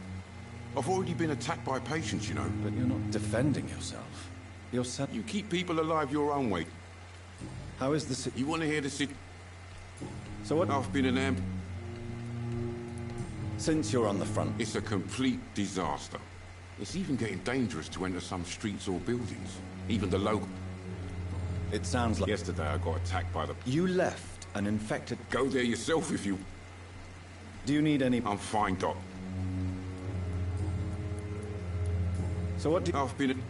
Speaker 11: I've already been attacked by patients, you know.
Speaker 2: But you're not defending yourself. You're set...
Speaker 11: You keep people alive your own way.
Speaker 2: How is the...
Speaker 11: You want to hear the...
Speaker 2: So what...
Speaker 11: I've been an amp...
Speaker 2: Since you're on the front...
Speaker 11: It's a complete disaster. It's even getting dangerous to enter some streets or buildings. Even the local...
Speaker 2: It sounds like...
Speaker 11: Yesterday I got attacked by the...
Speaker 2: You left an infected...
Speaker 11: Go there yourself if you...
Speaker 2: Do you need any...
Speaker 11: I'm fine, Doc.
Speaker 2: So what do you...
Speaker 11: I've been...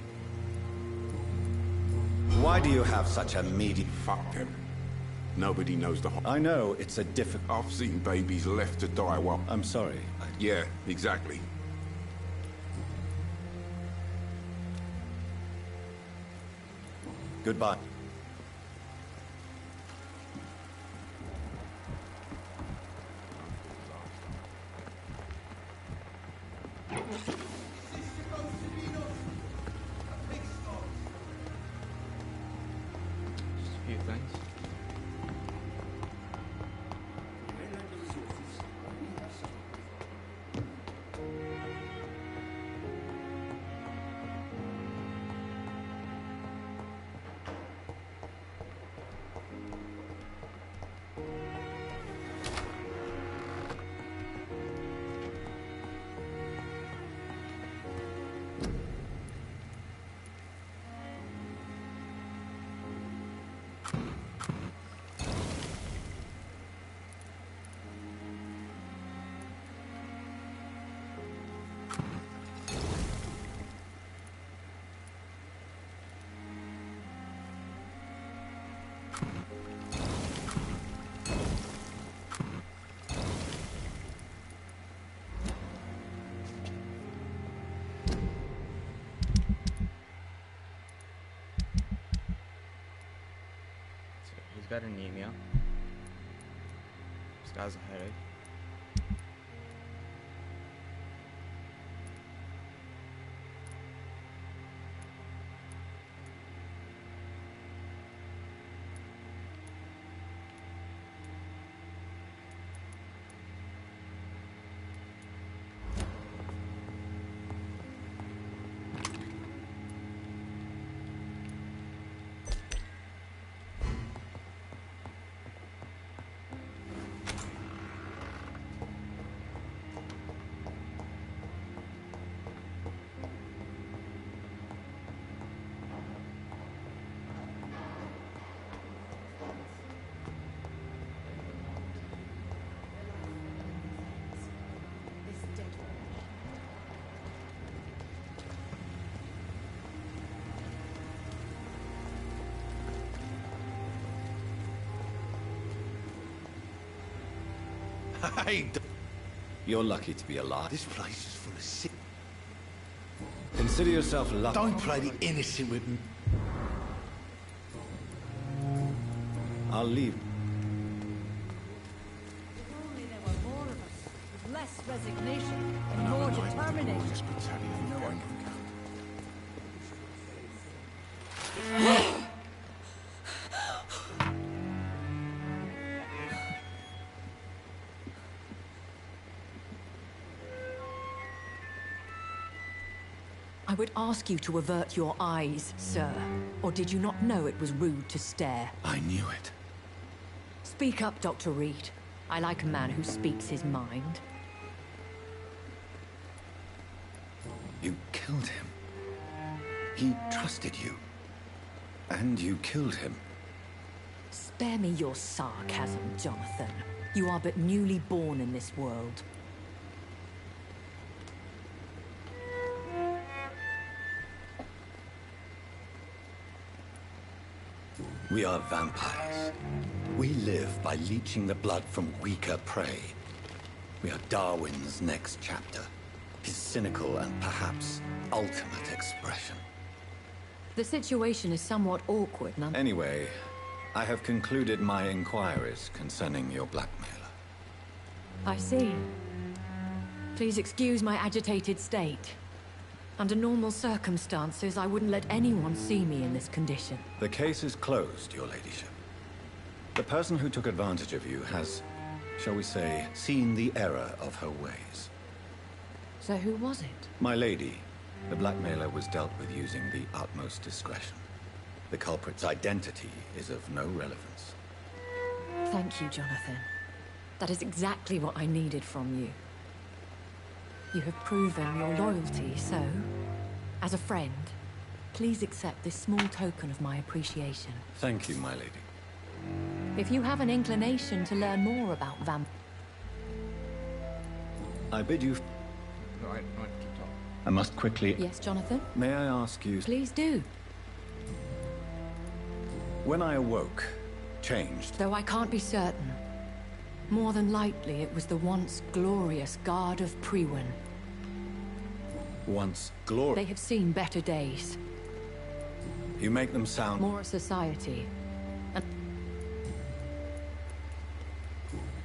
Speaker 2: Why do you have such a meaty...
Speaker 11: Fuck them. Nobody knows the whole...
Speaker 2: I know, it's a difficult...
Speaker 11: I've seen babies left to die while...
Speaker 2: I'm sorry.
Speaker 11: Yeah, exactly.
Speaker 2: Goodbye.
Speaker 4: Just a few things. He's got anemia. This guy's a headache.
Speaker 10: Hey,
Speaker 2: You're lucky to be alive.
Speaker 10: this place is full of sick.
Speaker 2: Consider yourself lucky.
Speaker 10: Don't play the innocent with me.
Speaker 2: I'll leave.
Speaker 8: If only there were more of us, with less resignation and more determination.
Speaker 16: I would ask you to avert your eyes, sir. Or did you not know it was rude to stare?
Speaker 10: I knew it.
Speaker 16: Speak up, Dr. Reed. I like a man who speaks his mind.
Speaker 2: You killed him. He trusted you. And you killed him.
Speaker 16: Spare me your sarcasm, Jonathan. You are but newly born in this world.
Speaker 2: We are vampires. We live by leeching the blood from weaker prey. We are Darwin's next chapter. His cynical and perhaps ultimate expression.
Speaker 16: The situation is somewhat awkward, none.
Speaker 2: Anyway, I have concluded my inquiries concerning your blackmailer.
Speaker 16: I see. Please excuse my agitated state. Under normal circumstances, I wouldn't let anyone see me in this condition.
Speaker 2: The case is closed, your ladyship. The person who took advantage of you has, shall we say, seen the error of her ways.
Speaker 16: So who was it?
Speaker 2: My lady, the blackmailer was dealt with using the utmost discretion. The culprit's identity is of no relevance.
Speaker 16: Thank you, Jonathan. That is exactly what I needed from you. You have proven your loyalty, so, as a friend, please accept this small token of my appreciation.
Speaker 2: Thank you, my lady.
Speaker 16: If you have an inclination to learn more about
Speaker 2: I bid you...
Speaker 4: Right,
Speaker 2: I must quickly...
Speaker 16: Yes, Jonathan?
Speaker 2: May I ask you...
Speaker 16: Please do.
Speaker 2: When I awoke, changed...
Speaker 16: Though I can't be certain, more than likely it was the once glorious Guard of Priwen.
Speaker 2: Once glorious...
Speaker 16: They have seen better days.
Speaker 2: You make them sound...
Speaker 16: More a society. And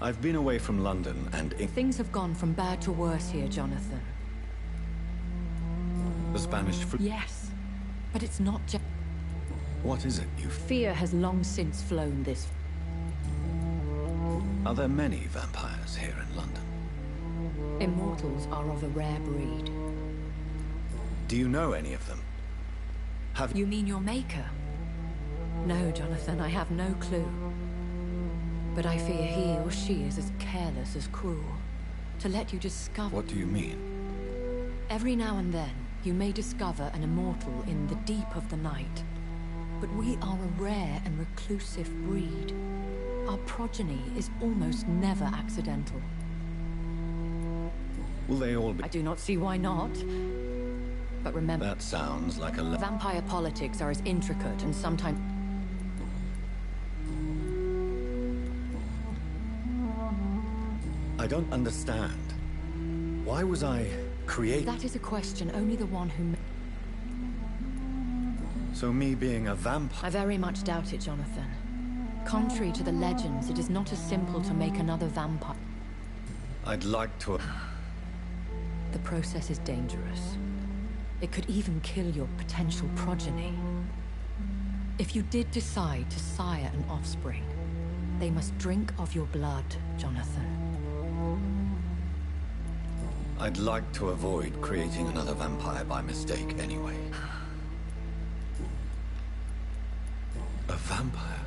Speaker 2: I've been away from London and...
Speaker 16: things have gone from bad to worse here, Jonathan.
Speaker 2: The Spanish flu...
Speaker 16: Yes, but it's not just...
Speaker 2: What is it you...
Speaker 16: Fear has long since flown this...
Speaker 2: Are there many vampires here in London?
Speaker 16: Immortals are of a rare breed.
Speaker 2: Do you know any of them? Have...
Speaker 16: You mean your maker? No, Jonathan, I have no clue. But I fear he or she is as careless as cruel. To let you discover...
Speaker 2: What do you mean?
Speaker 16: Every now and then, you may discover an immortal in the deep of the night. But we are a rare and reclusive breed. Our progeny is almost never accidental.
Speaker 2: Will they all be...
Speaker 16: I do not see why not. But remember...
Speaker 2: That sounds like a...
Speaker 16: Vampire politics are as intricate and sometimes...
Speaker 2: I don't understand. Why was I created?
Speaker 16: That is a question only the one who...
Speaker 2: So me being a vampire...
Speaker 16: I very much doubt it, Jonathan. Contrary to the legends, it is not as simple to make another vampire.
Speaker 2: I'd like to...
Speaker 16: The process is dangerous. It could even kill your potential progeny. If you did decide to sire an offspring, they must drink of your blood, Jonathan.
Speaker 2: I'd like to avoid creating another vampire by mistake anyway. A vampire?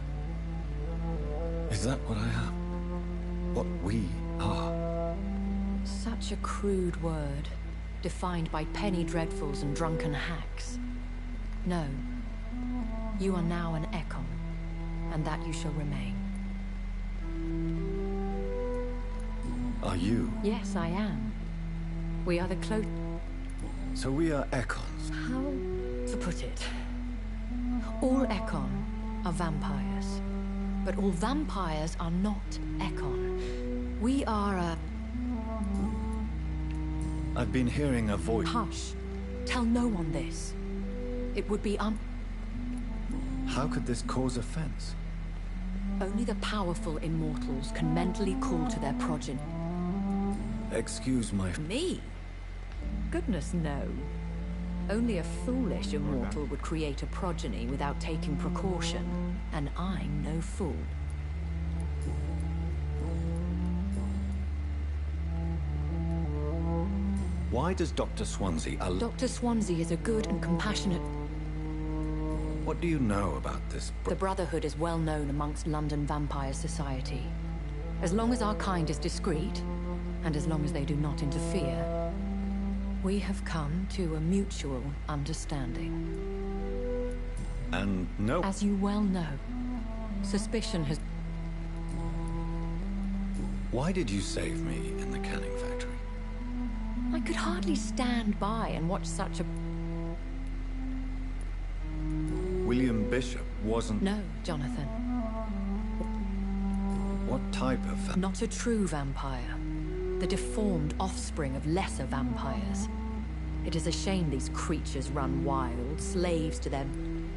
Speaker 2: Is that what I am? What we are?
Speaker 16: Such a crude word, defined by penny dreadfuls and drunken hacks. No. You are now an Ekon, and that you shall remain.
Speaker 2: Are you?
Speaker 16: Yes, I am. We are the close...
Speaker 2: So we are Ekons?
Speaker 16: How to put it? All Ekon are vampires. But all vampires are not Ekon. We are a...
Speaker 2: I've been hearing a voice...
Speaker 16: Hush. Tell no one this. It would be
Speaker 2: How could this cause offense?
Speaker 16: Only the powerful immortals can mentally call to their progeny.
Speaker 2: Excuse my...
Speaker 16: Me? Goodness, no. Only a foolish immortal would create a progeny without taking precaution, and I'm no fool.
Speaker 2: Why does Dr. Swansea allow...
Speaker 16: Dr. Swansea is a good and compassionate...
Speaker 2: What do you know about this?
Speaker 16: The Brotherhood is well known amongst London Vampire Society. As long as our kind is discreet, and as long as they do not interfere, we have come to a mutual understanding.
Speaker 2: And no...
Speaker 16: As you well know, suspicion has...
Speaker 2: Why did you save me in the canning factory?
Speaker 16: I could hardly stand by and watch such a...
Speaker 2: William Bishop wasn't...
Speaker 16: No, Jonathan.
Speaker 2: What type of...
Speaker 16: Not a true vampire. The deformed offspring of lesser vampires. It is a shame these creatures run wild, slaves to them.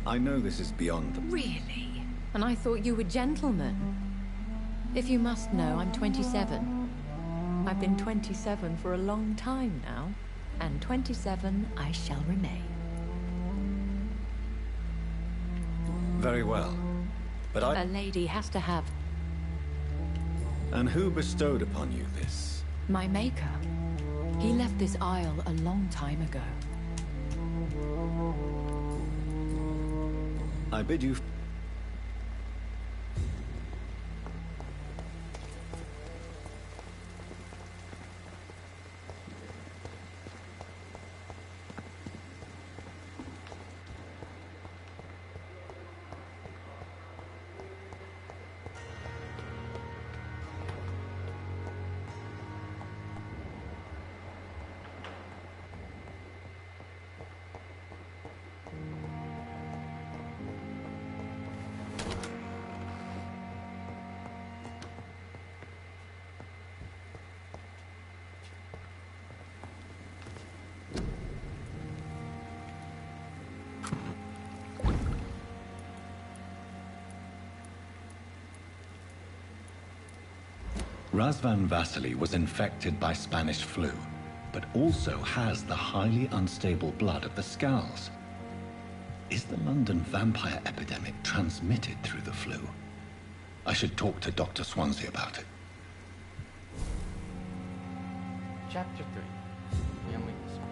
Speaker 2: I know this is beyond the...
Speaker 16: Really? And I thought you were gentlemen. If you must know, I'm 27. I've been 27 for a long time now, and 27 I shall remain.
Speaker 2: Very well. But I...
Speaker 16: A lady has to have...
Speaker 2: And who bestowed upon you this?
Speaker 16: My maker. He left this isle a long time ago.
Speaker 2: I bid you...
Speaker 10: Razvan Vasily was infected by Spanish flu, but also has the highly unstable blood of the Skulls. Is the London vampire epidemic transmitted through the flu? I should talk to Dr. Swansea about it.
Speaker 4: Chapter 3. Family History.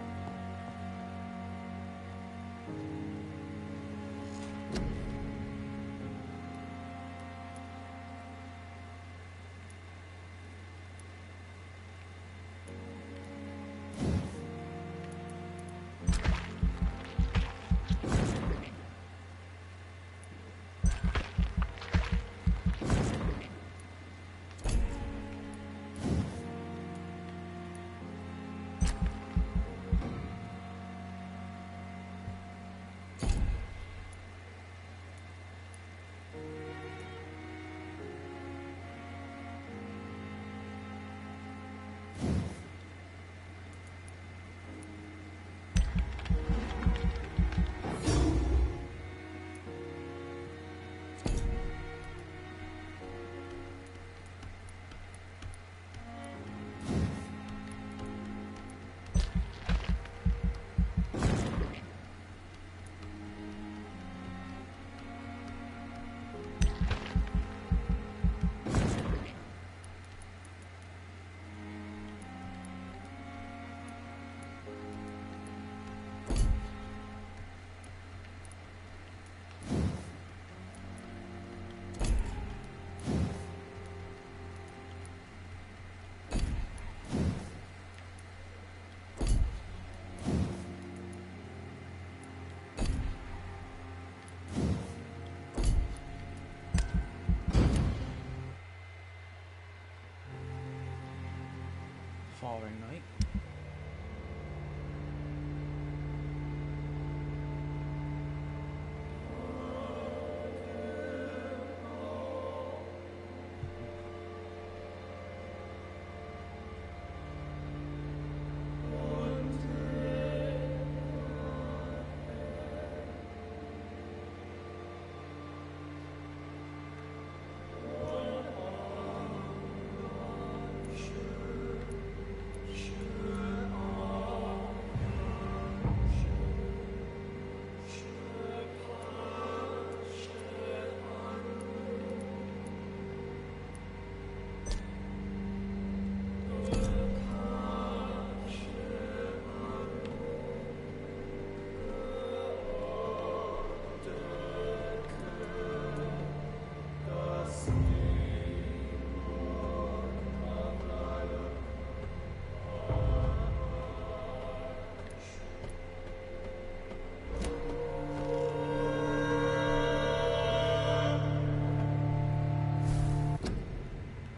Speaker 4: following night.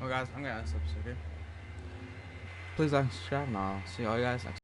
Speaker 4: Well guys, I'm gonna end this episode here. Please like and subscribe and I'll see all you guys next time.